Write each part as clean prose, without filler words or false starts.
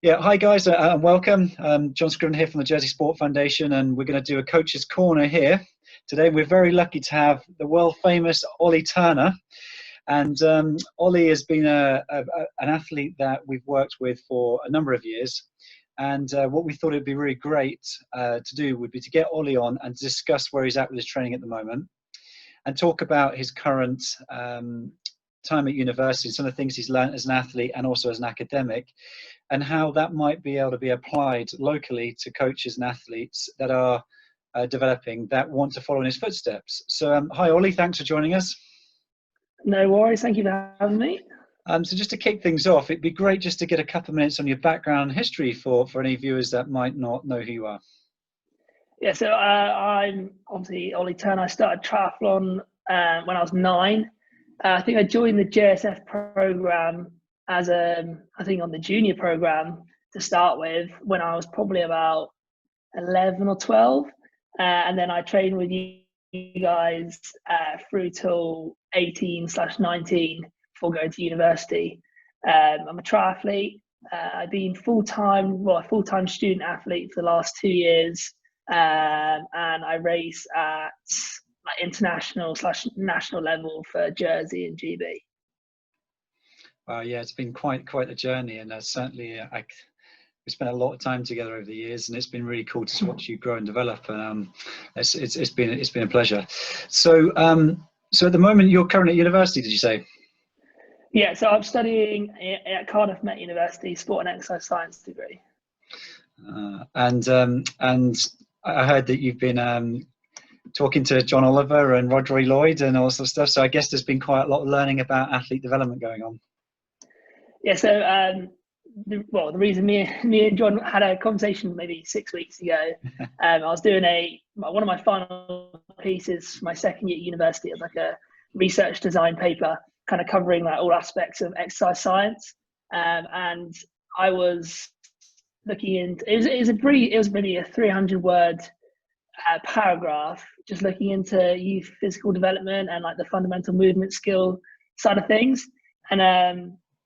Yeah, hi guys, and welcome. John Scriven here from the Jersey Sport Foundation, and we're going to do a coach's corner here. Today we're very lucky to have the world famous Ollie Turner. And Ollie has been an athlete that we've worked with for a number of years. And what we thought it'd be really great to do would be to get Ollie on and discuss where he's at with his training at the moment and talk about his current time at university, some of the things he's learned as an athlete and also as an academic, and how that might be able to be applied locally to coaches and athletes that are developing, that want to follow in his footsteps. So hi Ollie, thanks for joining us. No worries, thank you for having me. So just to kick things off, it'd be great just to get a couple of minutes on your background and history for any viewers that might not know who you are. Yeah, so I'm obviously Ollie Turner. I started triathlon when I was 9. I think I joined the JSF program as I think on the junior program to start with when I was probably about 11 or 12. And then I trained with you guys through till 18/19 before going to university. I'm a triathlete. I've been a full-time student athlete for the last 2 years. And I race at international/national level for Jersey and GB. Yeah, it's been quite a journey, and certainly we spent a lot of time together over the years, and it's been really cool to watch you grow and develop. And it's been a pleasure. So so at the moment you're currently at university, did you say? Yeah, so I'm studying at Cardiff Met University, Sport and Exercise Science degree. And I heard that you've been talking to John Oliver and Rodri Lloyd and all sorts of stuff. So I guess there's been quite a lot of learning about athlete development going on. Yeah, so the reason me and John had a conversation maybe 6 weeks ago, I was doing one of my final pieces for my second year at university. It was like a research design paper, kind of covering like all aspects of exercise science, and I was looking into it was maybe a 300-word paragraph, just looking into youth physical development and like the fundamental movement skill side of things. And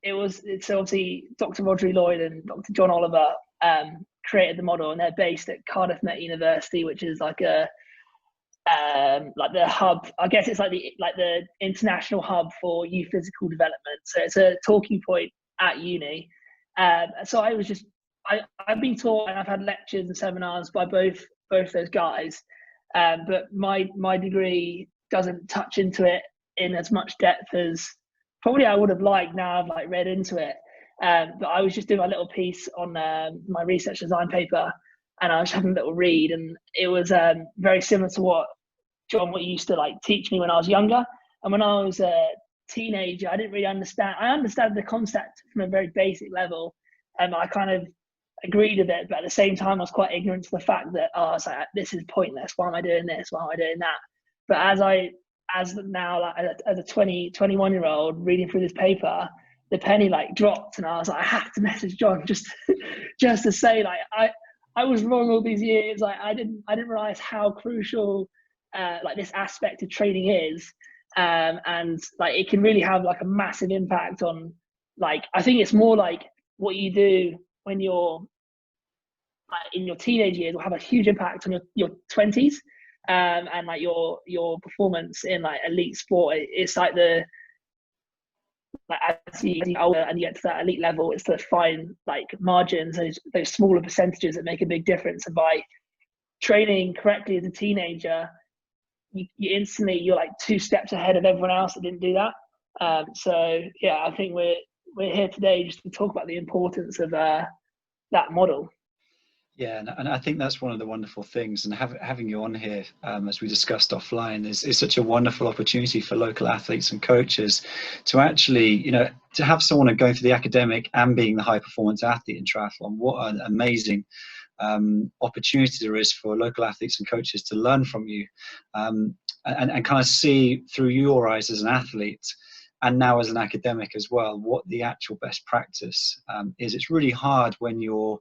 it's obviously Dr. Rodri Lloyd and Dr. John Oliver created the model, and they're based at Cardiff Met University, which is like the hub. I guess it's like the international hub for youth physical development. So it's a talking point at uni. So I've been taught, and I've had lectures and seminars by both those guys, but my degree doesn't touch into it in as much depth as probably I would have liked. Now I've read into it, but I was just doing my little piece on my research design paper, and I was having a little read, and it was very similar to what you used to teach me when I was younger. And when I was a teenager, I didn't really understand. I understand the concept from a very basic level, and I kind of agreed with it, but at the same time I was quite ignorant to the fact that I was like, this is pointless, why am I doing this, why am I doing that? But as a 21-year-old reading through this paper, the penny dropped, and I was like, I have to message John just to say I was wrong all these years. I didn't realize how crucial this aspect of training is, and it can really have a massive impact on I think it's more what you do when you're in your teenage years will have a huge impact on your 20s, and your performance in elite sport. It's as you get older and you get to that elite level, it's the fine margins, those smaller percentages that make a big difference. And by training correctly as a teenager, you instantly, you're 2 steps ahead of everyone else that didn't do that. So yeah, I think we're here today just to talk about the importance of that model. Yeah, and I think that's one of the wonderful things, and having you on here, as we discussed offline, is such a wonderful opportunity for local athletes and coaches to actually, to have someone going through the academic and being the high performance athlete in triathlon. What an amazing opportunity there is for local athletes and coaches to learn from you, and kind of see through your eyes as an athlete and now as an academic as well, what the actual best practice is. It's really hard when you're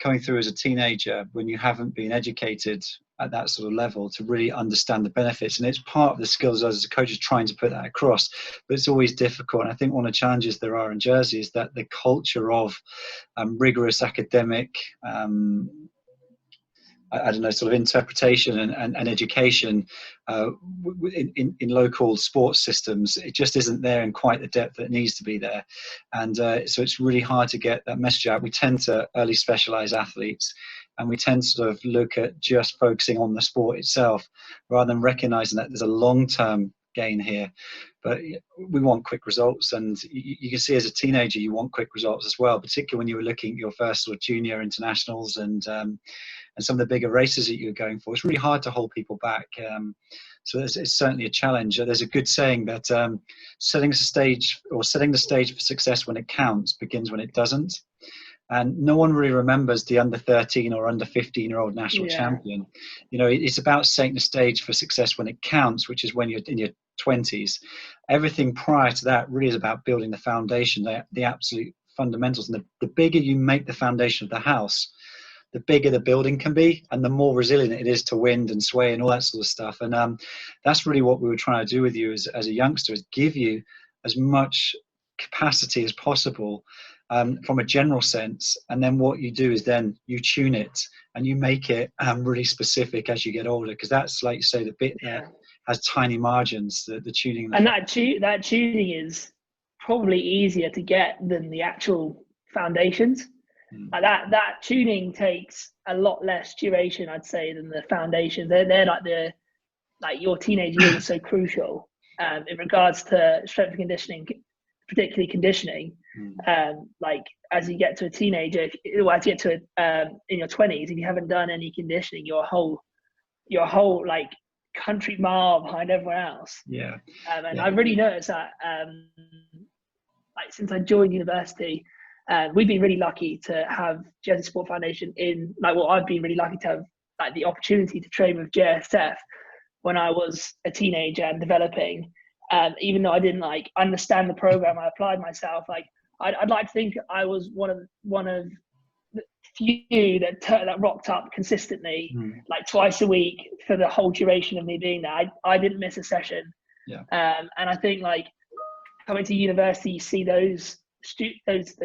coming through as a teenager, when you haven't been educated at that sort of level to really understand the benefits. And it's part of the skills as a coach is trying to put that across, but it's always difficult. And I think one of the challenges there are in Jersey is that the culture of rigorous academic, I don't know, sort of interpretation and education in local sports systems, it just isn't there in quite the depth that needs to be there. And so it's really hard to get that message out. We tend to early specialize athletes, and we tend to sort of look at just focusing on the sport itself rather than recognizing that there's a long-term gain here. But we want quick results, and you can see as a teenager you want quick results as well, particularly when you were looking at your first sort of junior internationals and some of the bigger races that you're going for. It's really hard to hold people back. So it's certainly a challenge. There's a good saying that setting the stage for success when it counts begins when it doesn't. And no one really remembers the under 13 or under 15-year-old national champion. You know, it's about setting the stage for success when it counts, which is when you're in your 20s. Everything prior to that really is about building the foundation, the absolute fundamentals. And the bigger you make the foundation of the house, the bigger the building can be, and the more resilient it is to wind and sway and all that sort of stuff. And that's really what we were trying to do with you as a youngster, is give you as much capacity as possible from a general sense. And then what you do is then you tune it and you make it really specific as you get older, because that's, like you say, the bit that has tiny margins, the tuning. And that tuning is probably easier to get than the actual foundations. That tuning takes a lot less duration, I'd say, than the foundations. They're like your teenage years are so crucial in regards to strength and conditioning, particularly conditioning. Like as you get to a teenager, as you get to in your 20s, if you haven't done any conditioning, your whole like country mile behind everyone else. And I really noticed that like since I joined university. We've been really lucky to have Jersey Sport Foundation I've been really lucky to have like the opportunity to train with JSF when I was a teenager and developing. Even though I didn't like understand the program, I applied myself. Like I'd like to think I was one of the few that rocked up consistently, like twice a week for the whole duration of me being there. I didn't miss a session. And I think like coming to university, you see those students,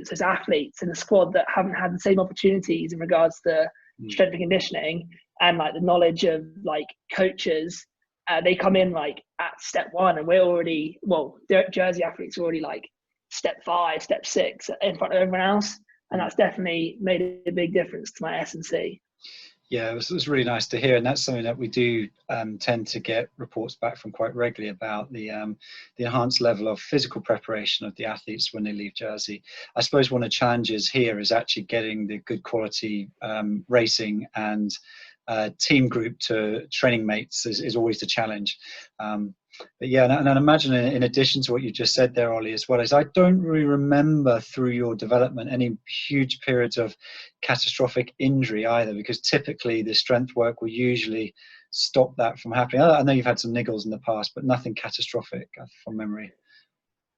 those athletes in the squad that haven't had the same opportunities in regards to strength and conditioning and like the knowledge of like coaches. They come in like at step 1, and we're already, Jersey athletes are already like step 5, step 6 in front of everyone else, and that's definitely made a big difference to my S&C. Yeah, it was really nice to hear, and that's something that we do tend to get reports back from quite regularly about the enhanced level of physical preparation of the athletes when they leave Jersey. I suppose one of the challenges here is actually getting the good quality racing and team group to training mates is always the challenge. But yeah, and I imagine in addition to what you just said there, Ollie, as well, as I don't really remember through your development any huge periods of catastrophic injury either, because typically the strength work will usually stop that from happening. I know you've had some niggles in the past, but nothing catastrophic from memory.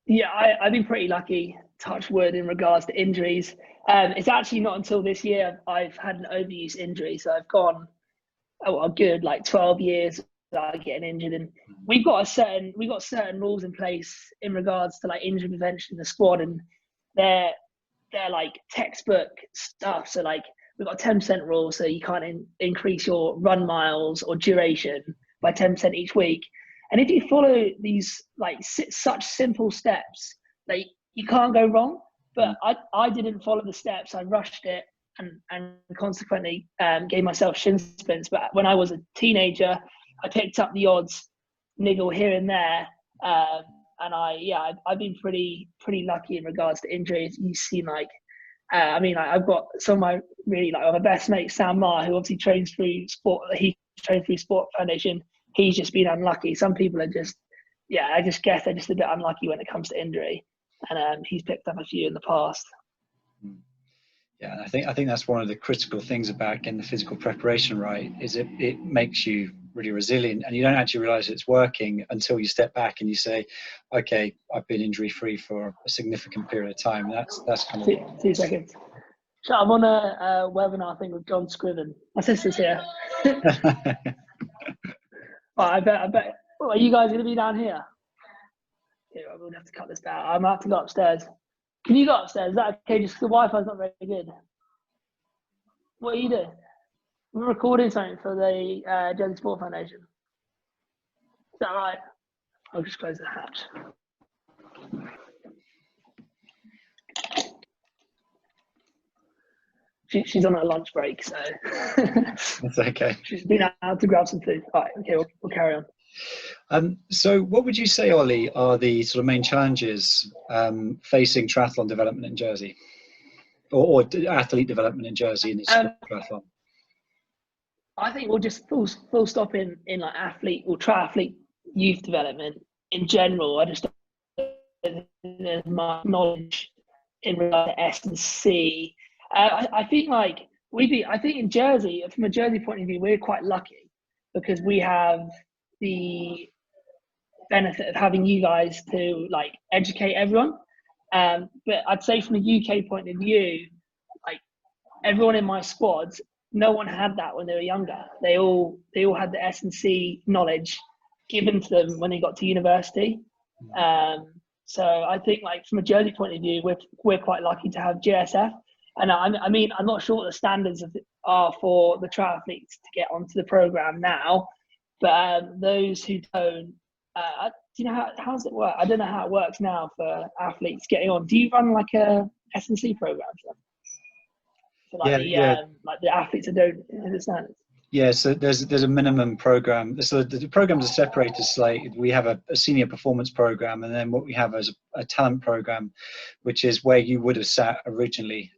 Yeah, I've been pretty lucky, touch wood, in regards to injuries. It's actually not until this year I've had an overuse injury, so I've gone a good like 12 years without getting injured, and we got certain rules in place in regards to like injury prevention in the squad, and they're like textbook stuff. So like we've got a 10% rule, so you can't increase your run miles or duration by 10% each week. And if you follow these like such simple steps, like you can't go wrong. But I didn't follow the steps. I rushed it and consequently gave myself shin splints. But when I was a teenager, I picked up the odds niggle here and there. And I've been pretty lucky in regards to injuries. You seem like, I've got some of my really like my best mate, Sam Marr, who obviously trains through sport. He trained through Sport Foundation. He's just been unlucky. Some people are just, I just guess they're just a bit unlucky when it comes to injury. And he's picked up a few in the past. Yeah, and I think that's one of the critical things about getting the physical preparation right, is it makes you really resilient, and you don't actually realize it's working until you step back and you say, okay, I've been injury free for a significant period of time. That's kind of 2 seconds. So I'm on a webinar thing with John Scriven. My sister's here. Well, I bet. Well, are you guys going to be down here? Yeah, I'm going to have to cut this down. I'm going to have to go upstairs. Can you go upstairs? Is that okay? Just 'cause the Wi-Fi's not very good. What are you doing? We're recording something for the Jersey Sport Foundation. Is that right? I'll just close the hatch. She's on her lunch break, so That's okay. she's been out to grab some food. All right, okay, we'll carry on. So what would you say, Ollie, are the sort of main challenges facing triathlon development in Jersey, or athlete development in Jersey in this triathlon? I think we'll just full stop in like athlete or triathlete youth development in general. I just don't think there's much knowledge in regard to S and C. I think like I think in Jersey, from a Jersey point of view, we're quite lucky because we have the benefit of having you guys to like educate everyone. But I'd say from a UK point of view, like everyone in my squad, no one had that when they were younger. They all had the S and C knowledge given to them when they got to university. So I think like from a Jersey point of view, we're quite lucky to have JSF. And I mean, I'm not sure what the standards are for the triathletes to get onto the program now, but those who don't, do you know how does it work? I don't know how it works now for athletes getting on. Do you run like a S&C program for like like the athletes that don't understand it? Yeah, so there's a minimum program. So the programs are separated slightly. We have a senior performance program, and then what we have is a talent program, which is where you would have sat originally.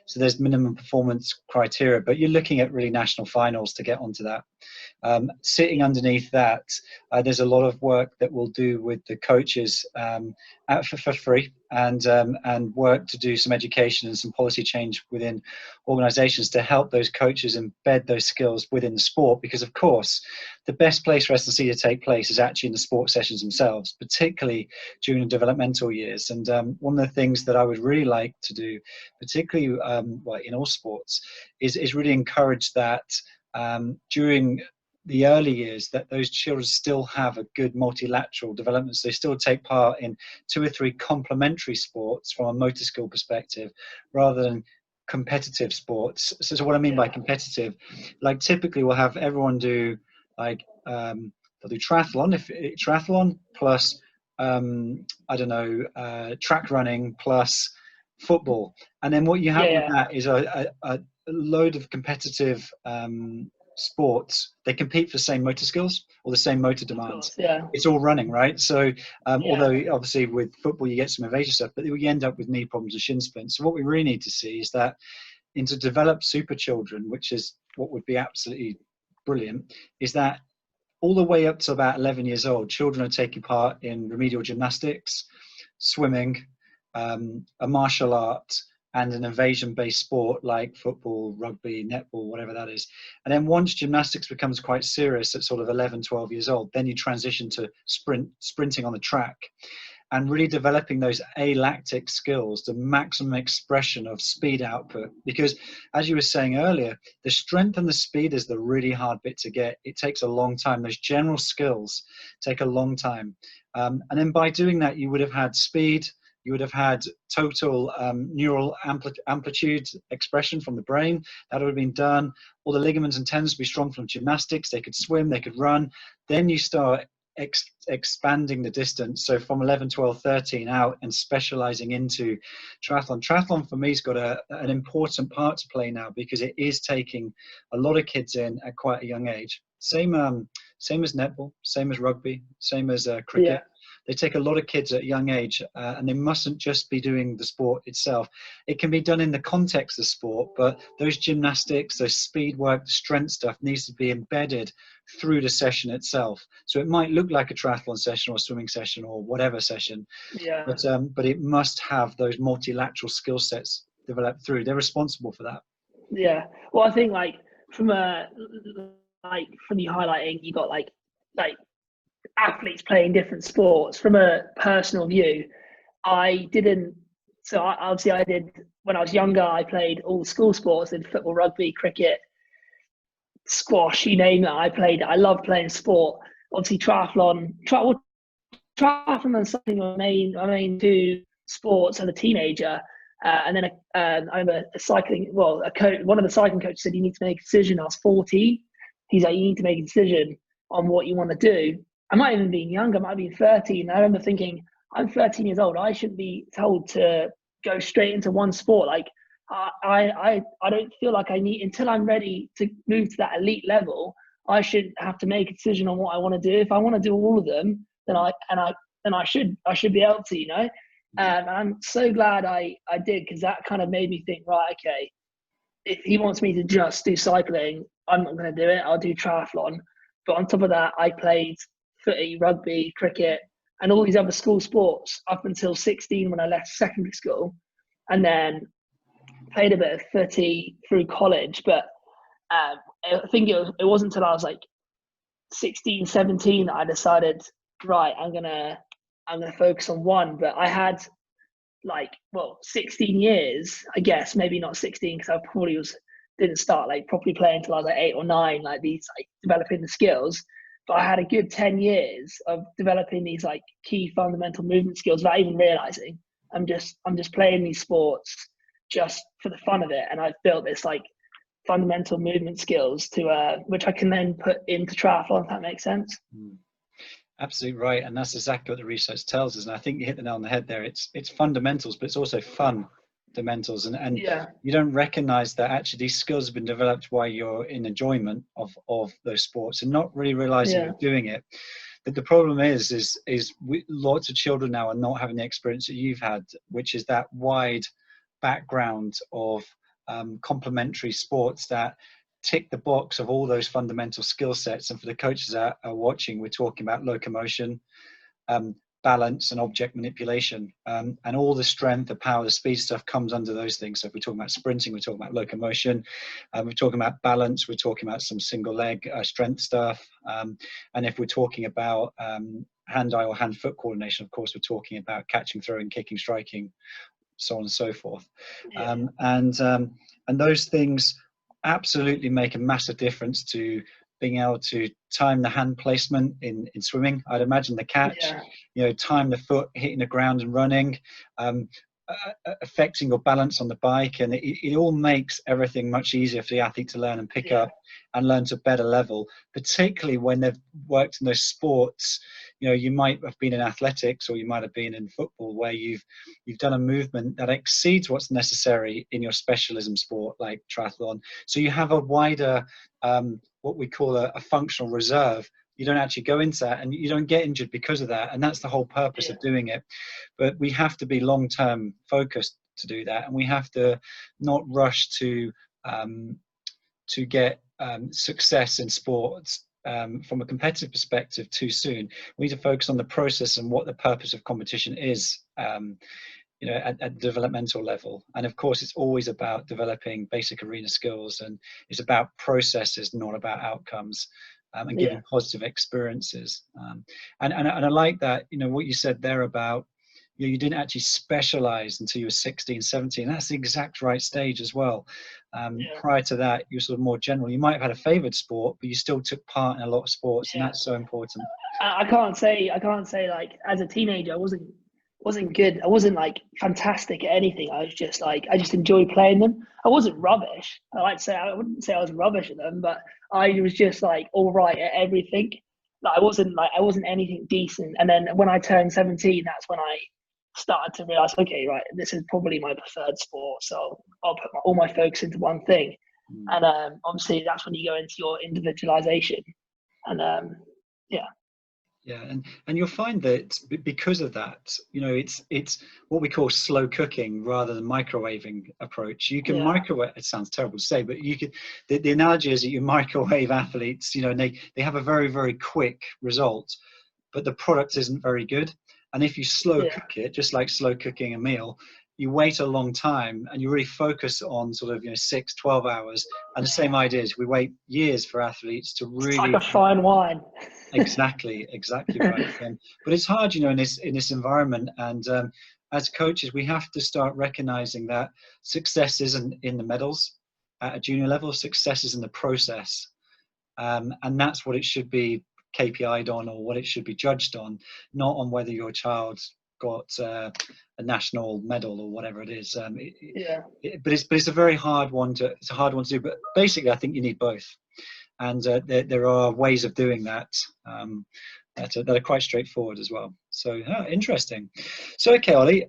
So there's minimum performance criteria, but you're looking at really national finals to get onto that. Sitting underneath that, there's a lot of work that we'll do with the coaches for free, and work to do some education and some policy change within organisations to help those coaches embed those skills within the sport. Because of course, the best place for S&C to take place is actually in the sport sessions themselves, particularly during the developmental years. And one of the things that I would really like to do, particularly in all sports, is really encourage that during the early years, that those children still have a good multilateral development. So they still take part in 2 or 3 complementary sports from a motor skill perspective, rather than competitive sports. So what I mean by competitive, like typically we'll have everyone do like they'll do triathlon plus I don't know, track running plus football, and then what you have with that is a load of competitive sports. They compete for the same motor skills or the same motor demands. It's all running, right? So although obviously with football you get some evasive stuff, but you end up with knee problems and shin splints. So what we really need to see is that into developed super children, which is what would be absolutely brilliant, is that all the way up to about 11 years old, children are taking part in remedial gymnastics, swimming, a martial art, and an evasion-based sport like football, rugby, netball, whatever that is. And then once gymnastics becomes quite serious at sort of 11, 12 years old, then you transition to sprinting on the track, and really developing those alactic skills, the maximum expression of speed output. Because as you were saying earlier, the strength and the speed is the really hard bit to get. It takes a long time. Those general skills take a long time. And then by doing that, you would have had speed, you would have had total neural amplitude expression from the brain. That would have been done. All the ligaments and tendons would be strong from gymnastics. They could swim, they could run. Then you start expanding the distance. So from 11, 12, 13 out and specializing into triathlon. Triathlon for me has got an important part to play now, because it is taking a lot of kids in at quite a young age. Same as netball, same as rugby, same as cricket. Yeah. They take a lot of kids at a young age, and they mustn't just be doing the sport itself. It can be done in the context of sport, but those gymnastics, those speed work, the strength stuff needs to be embedded through the session itself. So it might look like a triathlon session or a swimming session or whatever session, but it must have those multilateral skill sets developed through. They're responsible for that. Yeah. Well, I think from you highlighting, you got like athletes playing different sports. From a personal view, I didn't So obviously I did, when I was younger, I played all the school sports, did football, rugby, cricket, squash, you name it. I loved playing sport. Obviously triathlon and cycling were my main two sports as a teenager. And then I'm a cycling, well, a coach, one of the cycling coaches said, you need to make a decision. I was 14. He's like, you need to make a decision on what you want to do. I might have even been younger, I might have been 13. I remember thinking, I'm 13 years old. I shouldn't be told to go straight into one sport. Like, I don't feel like I need, until I'm ready to move to that elite level, I should have to make a decision on what I want to do. If I want to do all of them, then I should be able to, you know. And I'm so glad I did, because that kind of made me think, right, okay, if he wants me to just do cycling, I'm not going to do it. I'll do triathlon. But on top of that, I played footy, rugby, cricket, and all these other school sports up until 16 when I left secondary school, and then played a bit of footy through college. But I think it wasn't until I was like 16, 17 that I decided, right, I'm gonna focus on one. But I had 16 years, I guess, maybe not 16, because I probably didn't start like properly playing until I was like 8 or 9, like these, like developing the skills. But I had a good 10 years of developing these like key fundamental movement skills without even realizing. I'm just playing these sports just for the fun of it, and I've built this like fundamental movement skills to which I can then put into triathlon, if that makes sense. Absolutely right, and that's exactly what the research tells us. And I think you hit the nail on the head there. It's fundamentals, but it's also fundamentals, and Yeah. you don't recognize that actually these skills have been developed while you're in enjoyment of those sports and not really realizing you're doing it. But the problem is lots of children now are not having the experience that you've had, which is that wide background of complementary sports that tick the box of all those fundamental skill sets. And for the coaches that are watching, we're talking about locomotion, balance, and object manipulation, and all the strength, the power, the speed stuff comes under those things. So if we're talking about sprinting, we're talking about locomotion, we're talking about balance, we're talking about some single leg strength stuff, and if we're talking about hand-eye or hand-foot coordination, of course, we're talking about catching, throwing, kicking, striking, so on and so forth. And those things absolutely make a massive difference to being able to time the hand placement in swimming. I'd imagine the catch, time the foot hitting the ground and running, affecting your balance on the bike, and it all makes everything much easier for the athlete to learn and pick up and learn to a better level, particularly when they've worked in those sports. You might have been in athletics, or you might have been in football, where you've done a movement that exceeds what's necessary in your specialism sport like triathlon. So you have a wider what we call a functional reserve. You don't actually go into that, and you don't get injured because of that, and that's the whole purpose of doing it. But we have to be long-term focused to do that, and we have to not rush to get success in sports from a competitive perspective too soon. We need to focus on the process and what the purpose of competition is, at developmental level. And of course, it's always about developing basic arena skills, and it's about processes, not about outcomes, and giving positive experiences. And I like that, what you said there about, you didn't actually specialize until you were 16, 17. That's the exact right stage as well. Prior to that, you're sort of more general. You might have had a favored sport, but you still took part in a lot of sports, and that's so important. I can't say like as a teenager I wasn't good. I wasn't like fantastic at anything. I was just like, I just enjoyed playing them. I wasn't rubbish. I wouldn't say I was rubbish at them, but I was just like all right at everything. Like I wasn't anything decent. And then when I turned 17, that's when I started to realize, okay, right, this is probably my preferred sport. So I'll put all my focus into one thing. And obviously that's when you go into your individualization. And and you'll find that because of that, it's what we call slow cooking rather than microwaving approach. You can microwave. It sounds terrible to say, but you could. The analogy is that you microwave athletes, and they have a very, very quick result, but the product isn't very good. And if you slow cook it, just like slow cooking a meal, you wait a long time and you really focus on sort of 6, 12 hours. And the same idea is we wait years for athletes to really. It's like a fine wine. Exactly right. But it's hard, in this environment, and as coaches, we have to start recognizing that success isn't in the medals at a junior level. Success is in the process, and that's what it should be KPI'd on, or what it should be judged on, not on whether your child got a national medal or whatever it is. But it's a very hard one to do. But basically, I think you need both, and there are ways of doing that. That are quite straightforward as well. So interesting. So okay, Ollie,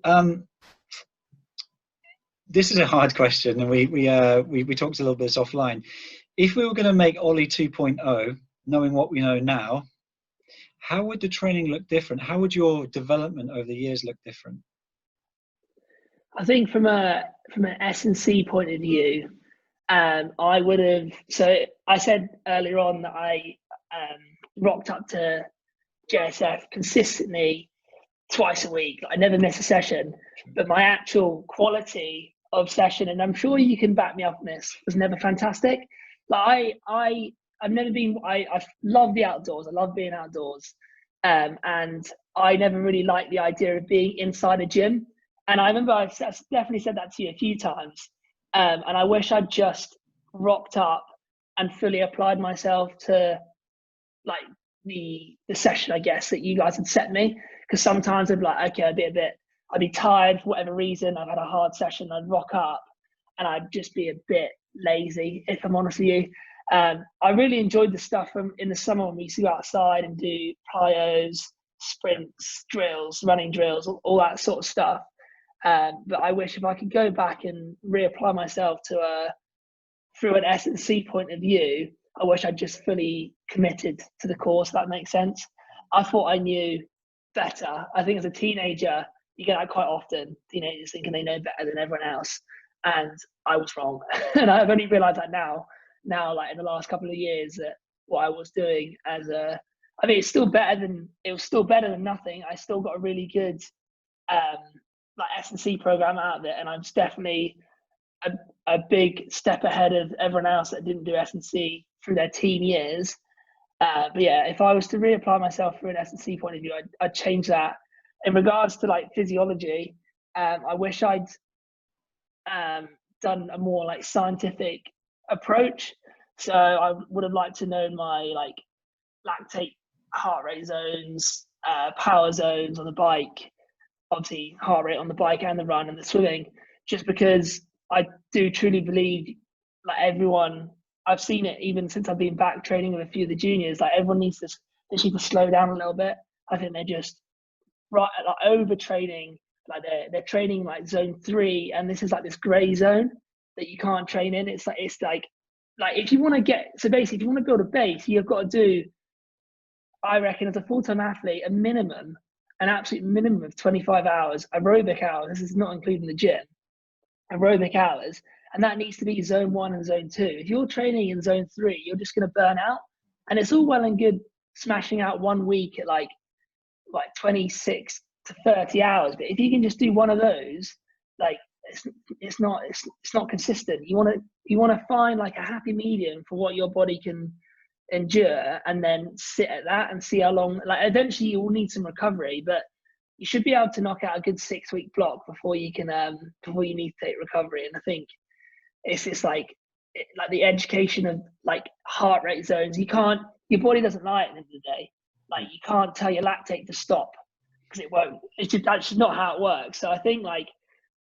this is a hard question, and we talked a little bit offline. If we were going to make Ollie 2.0, knowing what we know now, how would the training look different? How would your development over the years look different? I think from an S&C point of view, I would have. So I said earlier on that I rocked up to JSF consistently twice a week. I never miss a session, but my actual quality of session, and I'm sure you can back me up on this, was never fantastic. Like I've never been. I love the outdoors. I love being outdoors, and I never really liked the idea of being inside a gym. And I remember I've definitely said that to you a few times. And I wish I'd just rocked up and fully applied myself to like the session, I guess, that you guys had set me. Because sometimes I'd be like, okay, I'd be tired for whatever reason. I've had a hard session. I'd rock up and I'd just be a bit lazy, if I'm honest with you. I really enjoyed the stuff in the summer when we used to go outside and do plyos, sprints, drills, running drills, all that sort of stuff. But I wish if I could go back and reapply myself to through an S&C point of view, I wish I'd just fully committed to the course, if that makes sense. I thought I knew better. I think as a teenager, you get that quite often, teenagers thinking they know better than everyone else. And I was wrong. And I've only realised that now, like in the last couple of years, that what I was doing it was still better than nothing. I still got a really good like S&C program out of it, and I'm definitely a big step ahead of everyone else that didn't do S&C through their teen years. But yeah, if I was to reapply myself through an S&C point of view, I'd change that. In regards to like physiology, I wish I'd done a more like scientific approach. So I would have liked to know my like lactate heart rate zones, power zones on the bike, obviously heart rate on the bike and the run and the swimming, just because I do truly believe like everyone, I've seen it even since I've been back training with a few of the juniors, like everyone needs to slow down a little bit. I think they're just like overtraining, like they're training like zone 3, and this is like this gray zone that you can't train in. It's like if you want to if you want to build a base, you've got to do, I reckon, as a full-time athlete, an absolute minimum of 25 hours aerobic hours. This is not including the gym, aerobic hours, and that needs to be zone 1 and zone 2. If you're training in zone 3, you're just going to burn out. And it's all well and good smashing out 1 week at like 26 to 30 hours, but if you can just do one of those, like it's not consistent. You want to find like a happy medium for what your body can endure, and then sit at that and see how long. Like eventually you will need some recovery, but you should be able to knock out a good 6-week block before you can before you need to take recovery. And I think it's just like the education of like heart rate zones. Your body doesn't lie at the end of the day. Like you can't tell your lactate to stop because it won't. That's just not how it works. So I think like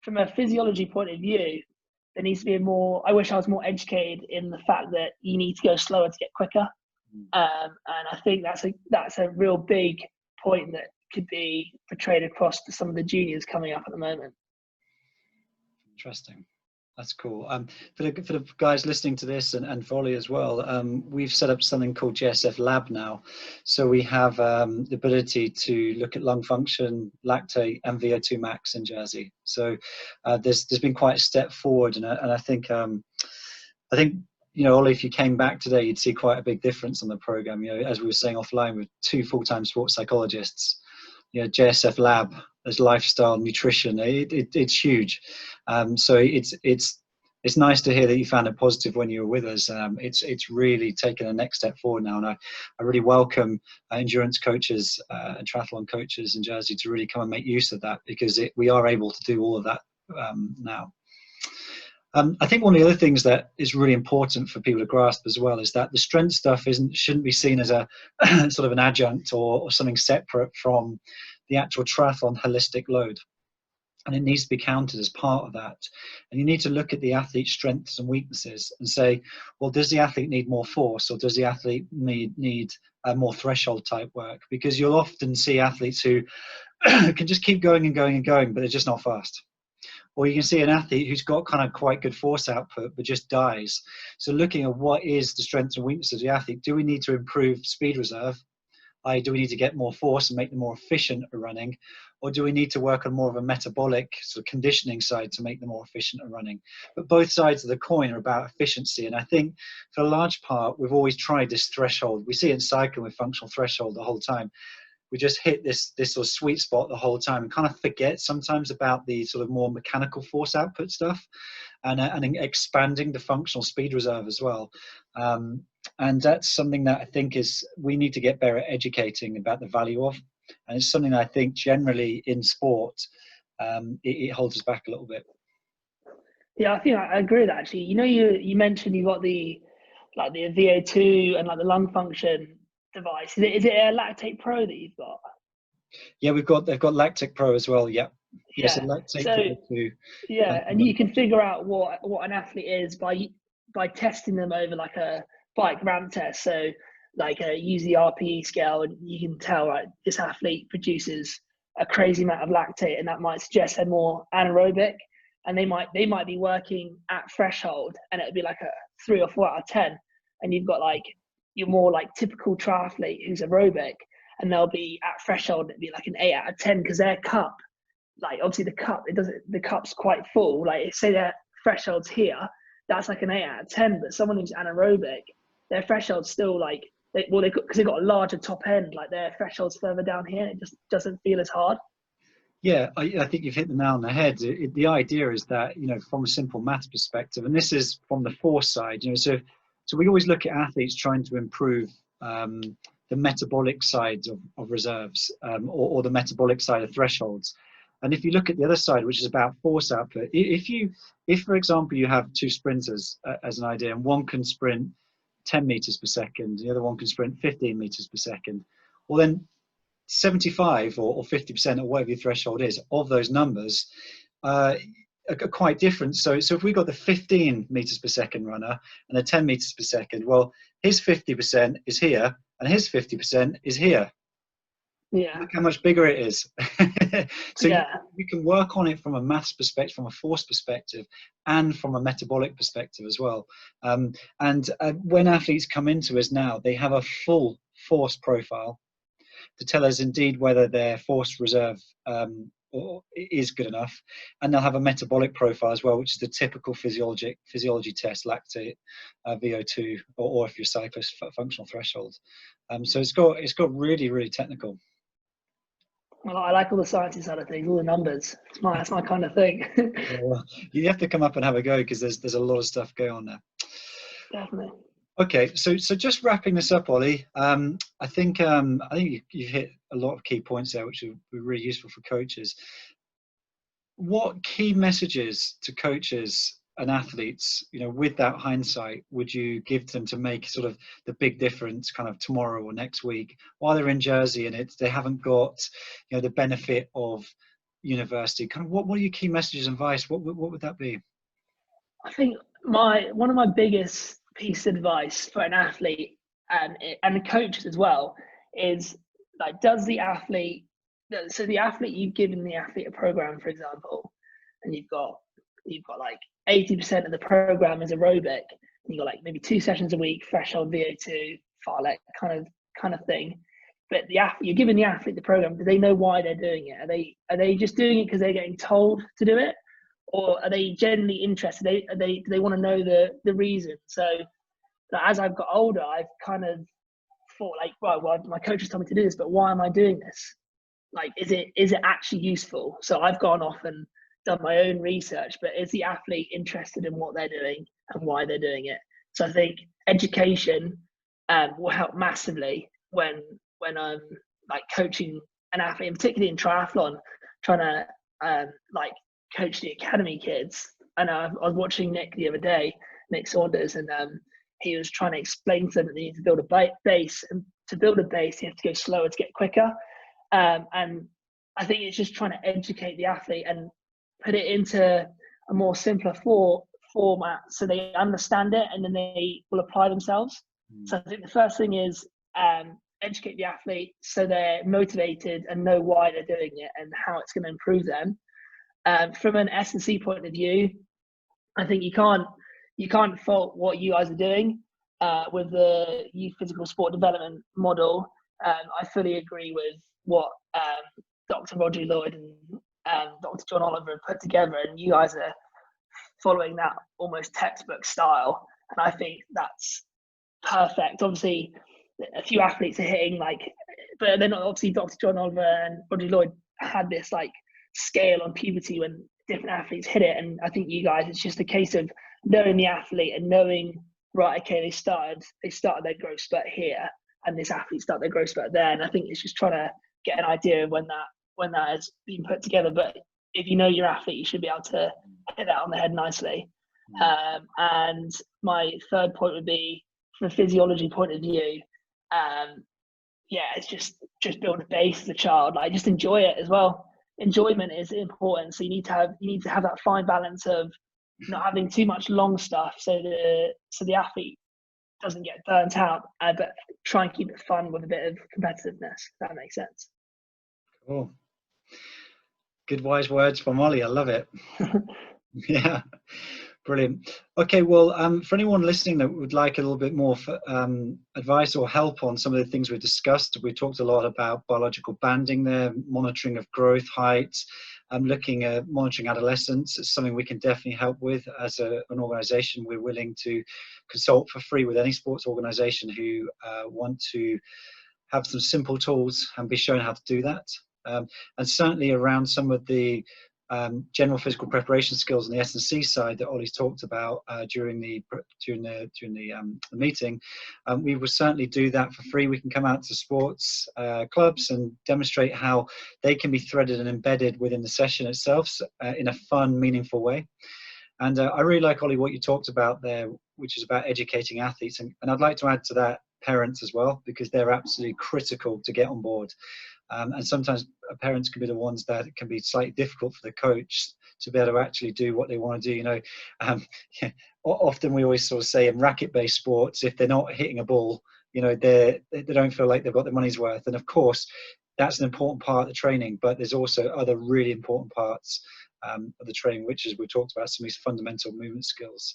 from a physiology point of view, there needs to be I wish I was more educated in the fact that you need to go slower to get quicker. And I think that's a real big point that could be portrayed across to some of the juniors coming up at the moment. Interesting. That's cool. For the guys listening to this and for Ollie as well, we've set up something called JSF Lab now. So we have the ability to look at lung function, lactate, and VO2 max in Jersey. So there's been quite a step forward, and I think Ollie, if you came back today, you'd see quite a big difference on the program. As we were saying offline, with 2 full-time sports psychologists, JSF Lab as lifestyle nutrition, it's huge. So it's it's nice to hear that you found it positive when you were with us. It's really taken a next step forward now, and I really welcome endurance coaches and triathlon coaches in Jersey to really come and make use of that, because we are able to do all of that now. I think one of the other things that is really important for people to grasp as well is that the strength stuff shouldn't be seen as a sort of an adjunct or something separate from the actual triathlon holistic load. And it needs to be counted as part of that. And you need to look at the athlete's strengths and weaknesses and say, well, does the athlete need more force, or does the athlete need more threshold type work? Because you'll often see athletes who can just keep going and going and going, but they're just not fast. Or you can see an athlete who's got kind of quite good force output, but just dies. So looking at what is the strengths and weaknesses of the athlete, do we need to improve speed reserve? Do we need to get more force and make them more efficient at running? Or do we need to work on more of a metabolic sort of conditioning side to make them more efficient at running? But both sides of the coin are about efficiency. And I think for a large part, we've always tried this threshold. We see it in cycling with functional threshold the whole time. We just hit this sort of sweet spot the whole time and kind of forget sometimes about the sort of more mechanical force output stuff, and expanding the functional speed reserve as well. And that's something that I think we need to get better at educating about the value of. And it's something that I think generally in sport, it holds us back a little bit. Yeah, I think I agree with that, actually. You mentioned you got the VO2 and like the lung function device. Is it a Lactate Pro that you've got? Yeah, they've got Lactate Pro as well. Yeah. Yes, Yeah. Lactate So, Pro too. yeah, and you can figure out what an athlete is by testing them over like a bike ramp test. So like use the RPE scale, and you can tell, right, this athlete produces a crazy amount of lactate, and that might suggest they're more anaerobic, and they might be working at threshold, and it would be like a 3 or 4 out of 10. And you've got like your more like typical triathlete who's aerobic, and they'll be at threshold, it'd be like an 8 out of 10, because their cup, like obviously the cup's quite full. Like say their threshold's here, that's like an 8 out of 10. But someone who's anaerobic, their threshold's still like, because they've got a larger top end, like their threshold's further down here, it just doesn't feel as hard. Yeah, I think you've hit the nail on the head. The idea is that, from a simple maths perspective, and this is from the force side, so we always look at athletes trying to improve the metabolic side of reserves, or the metabolic side of thresholds. And if you look at the other side, which is about force output, if for example, you have two sprinters as an idea, and one can sprint 10 meters per second, the other one can sprint 15 meters per second, well then 75 or 50% or whatever your threshold is of those numbers are quite different. So if we got the 15 meters per second runner and the 10 meters per second, well, his 50% is here and his 50% is here. Yeah. Look how much bigger it is. So yeah. you can work on it from a maths perspective, from a force perspective, and from a metabolic perspective as well. And when athletes come into us now, they have a full force profile to tell us indeed whether their force reserve is good enough, and they'll have a metabolic profile as well, which is the typical physiology test, lactate, VO2, or if you're a cyclist, functional threshold. So it's got really, really technical. Well, I like all the sciencey side of things, all the numbers. That's my kind of thing. Well, you have to come up and have a go, because there's a lot of stuff going on there. Definitely. Okay, so just wrapping this up, Ollie. I think you hit a lot of key points there, which will be really useful for coaches. What key messages to coaches and athletes, with that hindsight, would you give them to make sort of the big difference kind of tomorrow or next week while they're in Jersey and they haven't got, the benefit of university? Kind of what are your key messages and advice? What would that be? I think one of my biggest piece of advice for an athlete and the coaches as well is, like, does the athlete, so the athlete, you've given the athlete a program, for example, and you've got like 80% of the program is aerobic, and you've got like maybe 2 sessions a week, threshold, VO2, fartlek kind of thing. But you're giving the athlete the program. Do they know why they're doing it? Are they just doing it because they're getting told to do it, or are they genuinely interested? Do they want to know the reason? So as I've got older, I've kind of thought, like, right, well, my coach has told me to do this, but why am I doing this? Like, is it actually useful? So I've gone off and done my own research, but is the athlete interested in what they're doing and why they're doing it? So I think education will help massively when I'm like coaching an athlete, and particularly in triathlon, trying to like coach the academy kids. And I was watching Nick the other day, Nick Saunders, and he was trying to explain to them that they need to build a base, and to build a base, you have to go slower to get quicker. And I think it's just trying to educate the athlete and put it into a more simpler format so they understand it and then they will apply themselves. So I think the first thing is educate the athlete so they're motivated and know why they're doing it and how it's going to improve them. From an S&C point of view, I think you can't fault what you guys are doing with the youth physical sport development model. I fully agree with what Dr. Roger Lloyd and Dr. John Oliver have put together, and you guys are following that almost textbook style, and I think that's perfect. Obviously, a few athletes are hitting but then obviously Dr. John Oliver and Roger Lloyd had this scale on puberty when different athletes hit it, and I think you guys, it's just a case of knowing the athlete and knowing, right, okay, they started their growth spurt here, and this athlete started their growth spurt there, and I think it's just trying to get an idea of when that has been put together. But if you know your athlete, you should be able to hit that on the head nicely. And my third point would be, from a physiology point of view, it's just build a base as a child. Just enjoy it as well. Enjoyment is important. So you need to have that fine balance of not having too much long stuff, so the athlete doesn't get burnt out, but try and keep it fun with a bit of competitiveness. If that makes sense. Cool. Good wise words from Ollie. I love it. Yeah, brilliant. Okay, well, for anyone listening that would like a little bit more advice or help on some of the things we discussed, we talked a lot about biological banding there, monitoring of growth, height, looking at monitoring adolescents. It's something we can definitely help with as an organisation. We're willing to consult for free with any sports organisation who want to have some simple tools and be shown how to do that. And certainly around some of the general physical preparation skills on the S&C side that Ollie's talked about during the meeting, we will certainly do that for free. We can come out to sports clubs and demonstrate how they can be threaded and embedded within the session itself in a fun, meaningful way. And I really like, Ollie, what you talked about there, which is about educating athletes. And I'd like to add to that parents as well, because they're absolutely critical to get on board. And sometimes parents can be the ones that it can be slightly difficult for the coach to be able to actually do what they want to do. Often we always sort of say in racket-based sports, if they're not hitting a ball, they don't feel like they've got their money's worth. And of course, that's an important part of the training, but there's also other really important parts of the training, which is, we talked about some of these fundamental movement skills.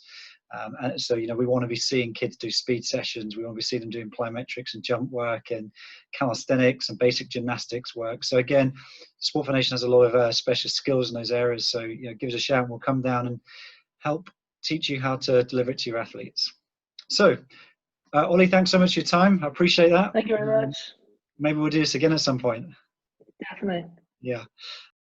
And so, we want to be seeing kids do speed sessions. We want to be seeing them doing plyometrics and jump work and calisthenics and basic gymnastics work. So again, Sport Foundation has a lot of special skills in those areas. So, give us a shout and we'll come down and help teach you how to deliver it to your athletes. So, Ollie, thanks so much for your time. I appreciate that. Thank you very much. Maybe we'll do this again at some point. Definitely. Yeah.